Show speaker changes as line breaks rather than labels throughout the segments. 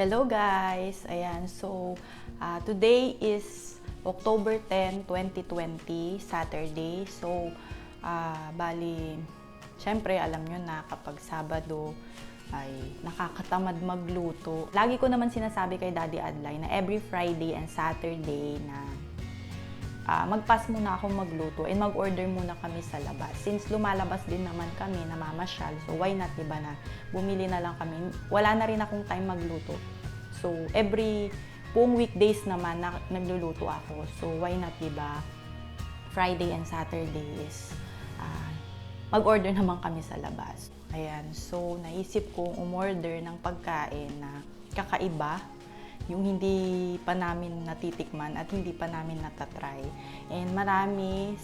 Hello guys! Ayan, so today is October 10, 2020, Saturday. So, bali, syempre alam nyo na kapag Sabado ay nakakatamad magluto. Lagi ko naman sinasabi kay Daddy Adlay na every Friday and Saturday na magpas muna akong magluto and mag-order muna kami sa labas. Since lumalabas din naman kami, namamasyal, so why not, diba na bumili na lang kami. Wala na rin akong time magluto. So, every buong weekdays naman nagluluto ako. So, why not, diba, Friday and Saturday is mag-order naman kami sa labas. Ayan, so naisip kong umorder ng pagkain na kakaiba, yung hindi pa namin natitikman at hindi pa namin natatry. And maraming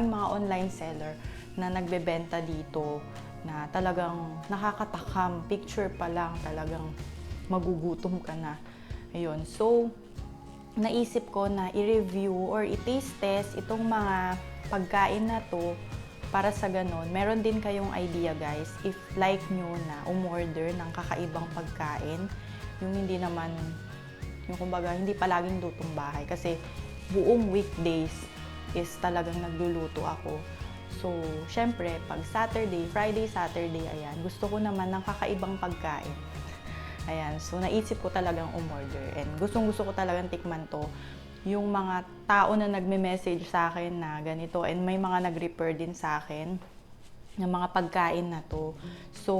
mga online seller na nagbebenta dito na talagang nakakatakam. Picture pa lang, talagang magugutom ka na. Ayun, so naisip ko na i-review or i-taste test itong mga pagkain na to para sa ganon. Meron din kayong idea guys, if like nyo na umorder ng kakaibang pagkain, yung hindi naman, yung kumbaga, hindi palaging lutong bahay. Kasi buong weekdays is talagang nagluluto ako. So, syempre, pag Friday, Saturday, ayan, gusto ko naman ng kakaibang pagkain. Ayan, so naisip ko talagang umorder. And gustong-gusto ko talagang tikman to. Yung mga tao na nagme-message sa akin na ganito, and may mga nag-refer din sa akin ng mga pagkain na to. So,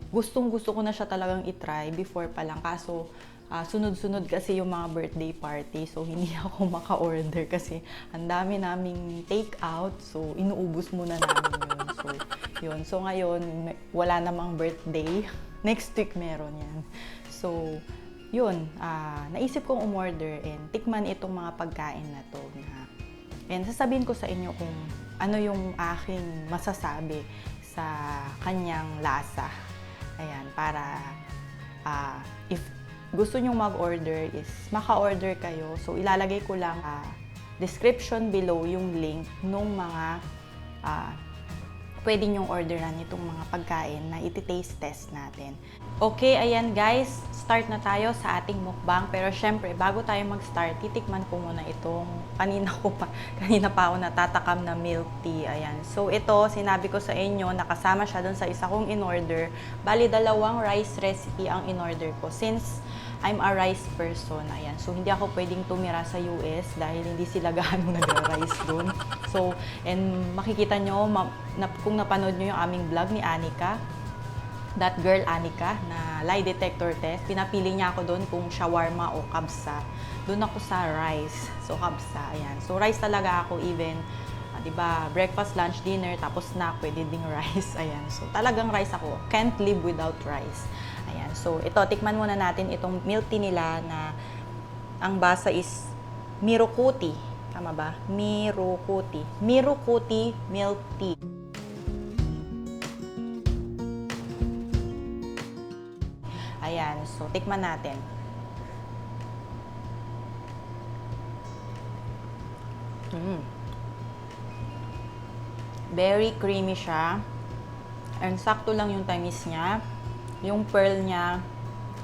gustong-gusto ko na siya talagang itry before pa lang. Kaso, sunod-sunod kasi yung mga birthday party. So, hindi ako maka-order kasi ang dami naming take-out. So, inuubos muna namin yun. So, yun. So, ngayon, wala namang birthday. Next week meron yan. So, yun. Naisip kong umorder and tikman itong mga pagkain na to. And sasabihin ko sa inyo kung ano yung aking masasabi sa kanyang lasa. Ayan, para if gusto nyong mag-order is maka-order kayo. So, ilalagay ko lang description below yung link nung mga pwede nyong orderan itong mga pagkain na iti-taste test natin. Okay, ayan guys, start na tayo sa ating mukbang. Pero syempre, bago tayo mag-start, titikman ko muna itong kanina pa ako natatakam na milk tea. Ayan. So ito, sinabi ko sa inyo, nakasama siya dun sa isa kong in-order. Bali, 2 rice recipe ang in-order ko. Since I'm a rice person, ayan. So, hindi ako pwedeng tumira sa US dahil hindi sila gaano nagra-rice doon. So, and makikita nyo, kung napanood nyo yung aming vlog ni Anika, that girl Anika, na lie detector test, pinapili niya ako doon kung shawarma o kabsa. Doon ako sa rice. So, kabsa, ayan. So, rice talaga ako even, diba, breakfast, lunch, dinner, tapos snack, pwede ding rice. Ayan. So, talagang rice ako. Can't live without rice. Ayan. So, ito, tikman muna natin itong milk tea nila na ang basa is Mirukuti. Tama ba? Mirukuti. Mirukuti milk tea. Ayan. So, tikman natin. Very creamy siya. And sakto lang yung tamis niya. Yung pearl niya,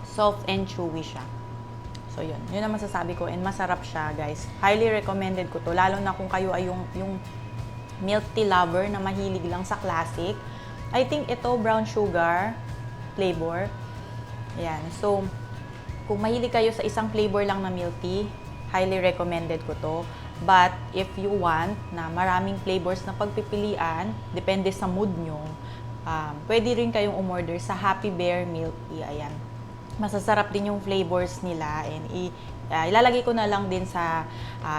soft and chewy siya. So, yun. Yun ang masasabi ko. And masarap siya, guys. Highly recommended ko to. Lalo na kung kayo ay yung milk tea lover na mahilig lang sa classic. I think ito, brown sugar flavor. Ayan. So, kung mahilig kayo sa isang flavor lang na milk tea, highly recommended ko to. But, if you want na maraming flavors na pagpipilian, depende sa mood nyo, pwede rin kayong umorder sa Happy Bear Milk Tea. Ayan. Masasarap din yung flavors nila. And ilalagay ko na lang din sa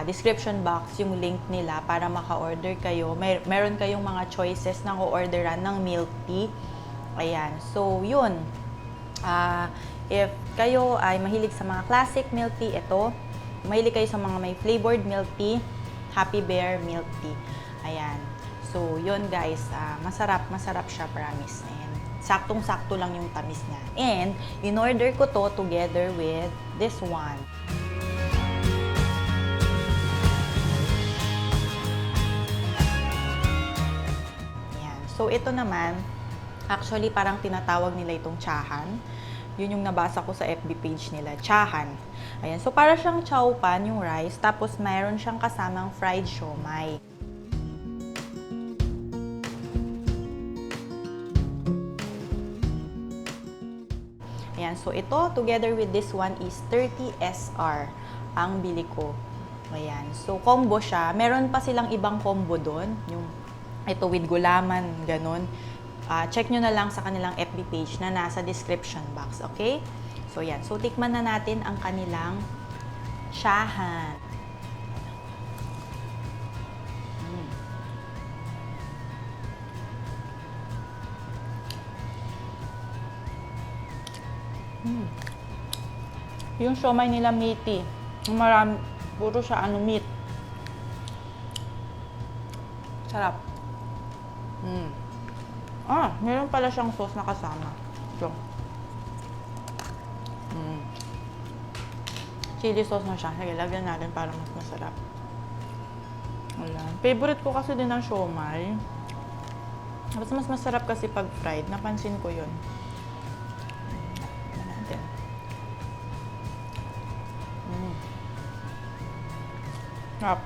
description box yung link nila para maka-order kayo. Meron kayong mga choices na o-orderan ng milk tea. Ayan. So, yun. If kayo ay mahilig sa mga classic milk tea, ito. Mahilig kayo sa mga may flavored milk tea, Happy Bear Milk Tea. Ayan. So, yun guys, masarap siya, promise. And saktong-sakto lang yung tamis niya. And, in-order ko to together with this one. Ayan. So, ito naman, actually, parang tinatawag nila itong tsahan. Yun yung nabasa ko sa FB page nila, Chahan. Ayan, so para siyang chow pan yung rice, tapos mayroon siyang kasamang fried siomai. Ayan, so ito, together with this one is 30 SR ang bili ko. Ayan, so combo siya. Meron pa silang ibang combo doon, yung ito with gulaman, ganun. Check nyo na lang sa kanilang FB page na nasa description box, okay? So, yan. So, tikman na natin ang kanilang Chahan. Yung siomai nila meaty. Marami, puro siya meat. Sarap. Meron pala siyang sauce na kasama. So, chili sauce na siya. Sige, lagyan natin para mas masarap. Wala. Favorite ko kasi din ang siomai. Mas masarap kasi pag fried. Napansin ko yun. Lagyan natin. Sarap.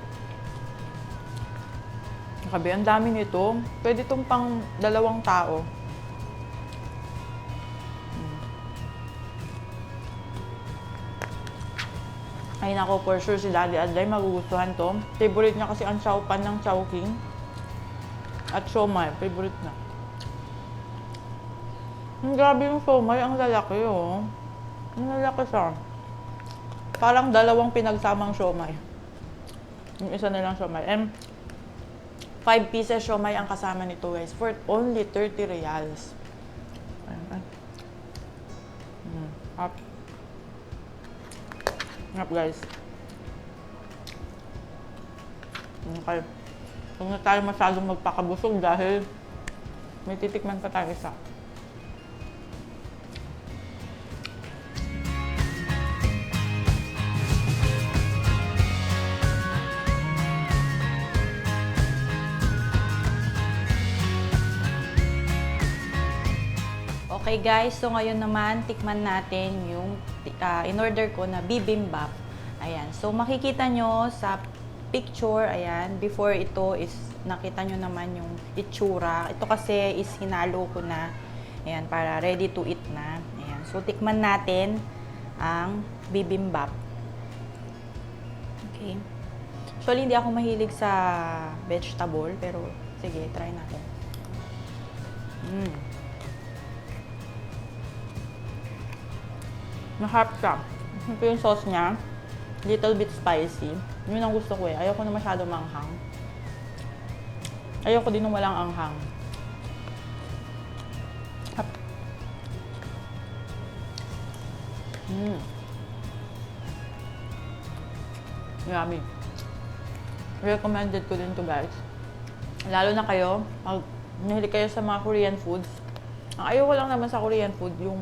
Grabe, ang dami nito. Pwede itong pang 2 tao. Ay nako, for sure si Daddy Adlay magugustuhan to. Favorite niya kasi ang chow pan ng Chowking. At siomai, favorite na. Grabe yung siomai, ang lalaki oh. Ang lalaki siya. Parang 2 pinagsamang siomai. Yung isa na lang siomai. And 5 pieces siomai ang kasama nito guys for only 30 reals. Up. Up guys. Okay. Huwag na tayo masyadong magpakabusog dahil may titikman pa tayo isa. Okay guys, so ngayon naman tikman natin yung in-order ko na bibimbap. Ayan, so makikita nyo sa picture, ayan, before ito is nakita nyo naman yung itsura. Ito kasi is hinalo ko na, ayan, para ready to eat na. Ayan, so tikman natin ang bibimbap. Okay. Actually, hindi ako mahilig sa vegetable, pero sige, try natin. Masarap siya. Ito yung sauce niya. Little bit spicy. Yun ang gusto ko eh. Ayoko na masyado manghang. Ayoko din ng walang anghang. Yummy. Recommended ko din to guys. Lalo na kayo, mahilig kayo sa mga Korean foods. Ang ayoko lang naman sa Korean food, yung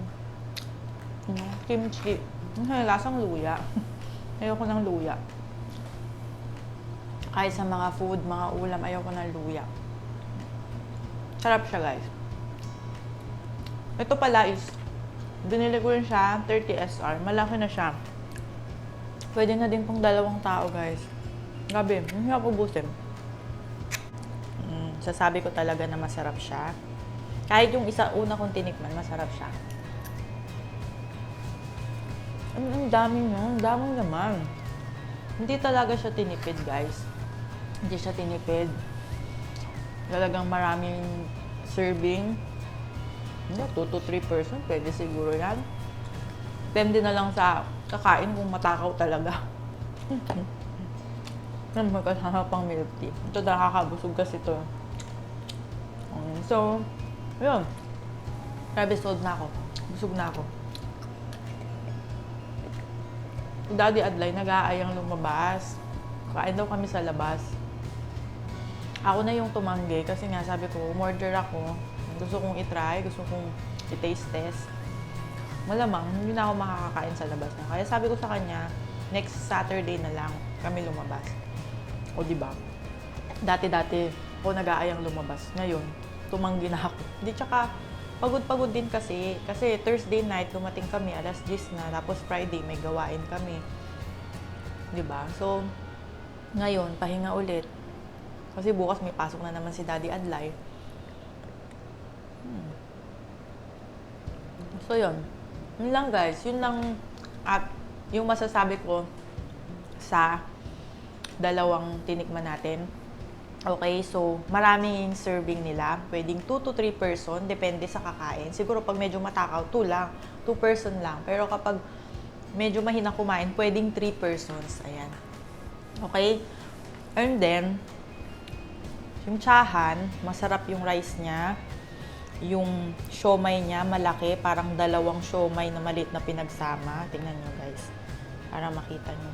kimchi. Lasang luya. Ayoko ng luya. Kahit sa mga food, mga ulam, ayoko ng luya. Sarap siya, guys. Ito pala is, binili ko rin siya, 30 SR. Malaki na siya. Pwede na din pang 2 tao, guys. Grabe, hindi ako ubusin. Sasabi ko talaga na masarap siya. Kahit yung una kong tinikman, masarap siya. Ang dami nyo. Ang dami naman. Hindi talaga siya tinipid, guys. Hindi siya tinipid. Talagang maraming serving. 2 to 3 person. Pwede siguro yan. Depende na lang sa kakain kung matakaw talaga. Magkasama pang milk tea. Ito nakakabusog kasi ito. So, yun. Episode na ako. Busog na ako. Daddy Adlay, nag-aayang lumabas. Kain daw kami sa labas. Ako na yung tumanggi kasi nga sabi ko, umorder ako. Gusto kong itry, gusto kong i-taste test. Malamang, hindi na ako makakakain sa labas na. Kaya sabi ko sa kanya, next Saturday na lang kami lumabas. O diba? Dati-dati ako nag-aayang lumabas. Ngayon, tumanggi na ako. Hindi, tsaka pagod-pagod din kasi. Kasi Thursday night, dumating kami, alas 10 na. Tapos Friday, may gawain kami. 'Di ba? So, ngayon, pahinga ulit. Kasi bukas may pasok na naman si Daddy Adlay. So, yun. Yun lang guys. Yun lang at yung masasabi ko sa dalawang tinikman natin. Okay, so maraming serving nila. Pwedeng 2 to 3 person, depende sa kakain. Siguro pag medyo matakaw, 2 lang. 2 person lang. Pero kapag medyo mahina kumain, pwedeng 3 persons. Ayan. Okay? And then, yung tsahan, masarap yung rice niya. Yung siomay niya, malaki. Parang dalawang siomay na maliit na pinagsama. Tingnan nyo guys. Para makita nyo.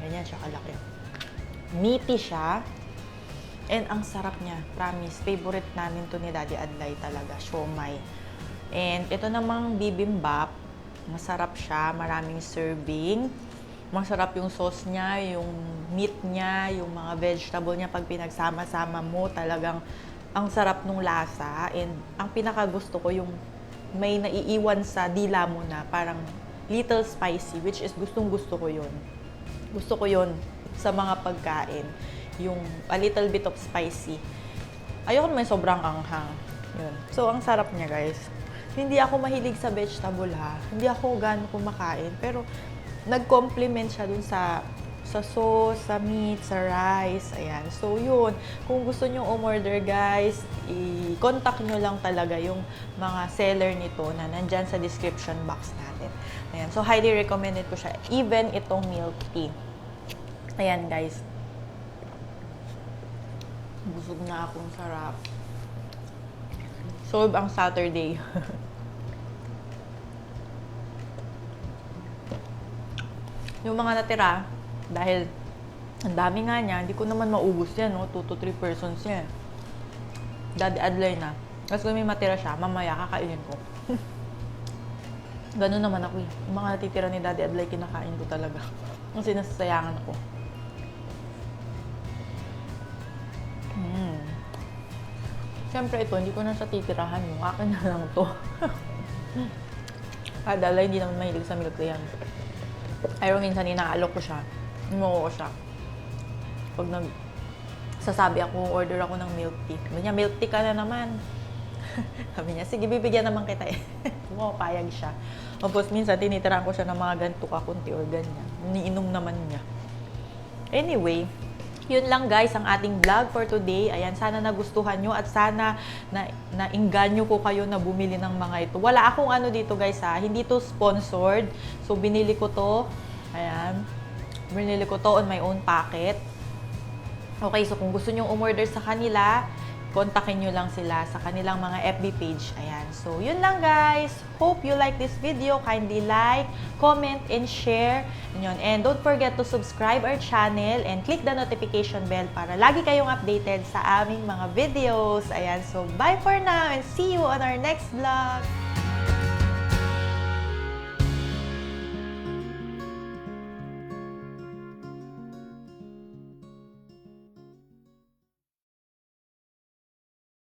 Ganyan siya kalaki. Meaty siya. And ang sarap niya. Promise. Favorite namin to ni Daddy Adlay talaga. Siomay. And ito namang bibimbap. Masarap siya. Maraming serving. Masarap yung sauce niya, yung meat niya, yung mga vegetable niya. Pag pinagsama-sama mo, talagang ang sarap nung lasa. And ang pinakagusto ko, yung may naiiwan sa dila mo na parang little spicy, which is gustong-gusto ko yun. Gusto ko yun sa mga pagkain. Yung a little bit of spicy. Ayoko naman sobrang anghang. Yun. So, ang sarap niya, guys. Hindi ako mahilig sa vegetable, ha. Hindi ako gano'n kumakain. Pero, nag-complement siya dun sa sauce, sa meat, sa rice. Ayan. So, yun. Kung gusto nyo umorder, guys, i-contact nyo lang talaga yung mga seller nito na nandyan sa description box natin. Ayan. So, highly recommended ko siya. Even itong milk tea. Ayan, guys. Busog na akong sarap. Solve ang Saturday. Yung mga natira, dahil ang dami nga niya, hindi ko naman maubos yan, no? 2 to 3 persons yan. Daddy Adlay na. Tapos kung may matira siya, mamaya kakainin ko. Ganun naman ako eh. Yung mga natitira ni Daddy Adlay, kinakain ko talaga. Kasi nasasayangan ako. Siyempre ito, hindi ko na siya titirahan. Yung akin na lang to. Kadala, hindi naman mahilig sa milk tea yan. Pero minsan inaalok ko siya. Inuho ko siya. Pag sasabi ako, order ako ng milk tea. Sabi niya, milk tea ka na naman. Sabi niya, sige, bibigyan naman kita eh. Pumapayag siya. Tapos minsan, tinitirahan ko siya ng mga ganito kakunti or ganyan. Iniinom naman niya. Anyway, yun lang guys ang ating vlog for today. Ayan, sana nagustuhan nyo at sana nainganyo ko kayo na bumili ng mga ito. Wala akong ano dito guys ha, hindi to sponsored. So binili ko to. Ayan, binili ko to on my own packet. Okay, so kung gusto nyo umorder sa kanila, kontakin nyo lang sila sa kanilang mga FB page. Ayan, so yun lang guys. Hope you like this video. Kindly like, comment, and share. And don't forget to subscribe our channel and click the notification bell para lagi kayong updated sa aming mga videos. Ayan, so bye for now and see you on our next vlog.